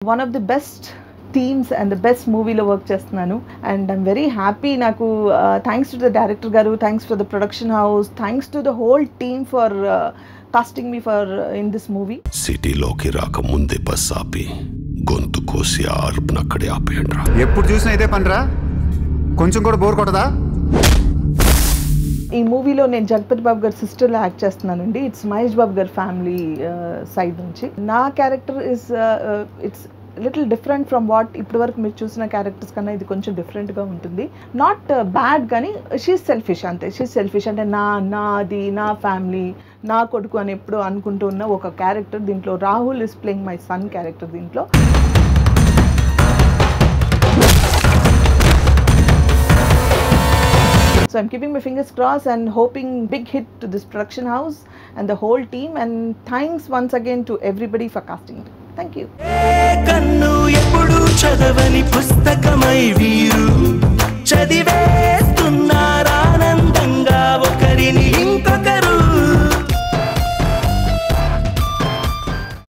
One of the best themes and the best movie lo work chestunanu, and I'm very happy. Naku thanks to the director garu, thanks for the production house, thanks to the whole team for casting me for in this movie. City loki raka munde bus aapi gontu kosi arpna akkade aapeyandra. ఎప్పుడు చూసినా ఇదే పనిరా, కొంచెం కూడా bore కొట్టదా? ఈ మూవీలో నేను జగపతి బాబు గారి సిస్టర్లో act చేస్తున్నానండి. ఇట్స్ మహేష్ బాబు గారి ఫ్యామిలీ సైడ్ నుంచి. నా character it's little different from what ఇప్పటి వరకు మీరు చూసిన క్యారెక్టర్స్ కన్నా ఇది కొంచెం డిఫరెంట్గా ఉంటుంది. నాట్ బ్యాడ్, కానీ షీఈ్ సెల్ఫిష్, అంతే. షీఈ్ సెల్ఫిష్ అంటే నాది నా ఫ్యామిలీ, నా కొడుకు అని ఎప్పుడు అనుకుంటూ ఉన్న ఒక క్యారెక్టర్. దీంట్లో Rahul is playing my son character దీంట్లో. So I'm keeping my fingers crossed and hoping big hit to this production house and the whole team, and thanks once again to everybody for casting it. Thank you.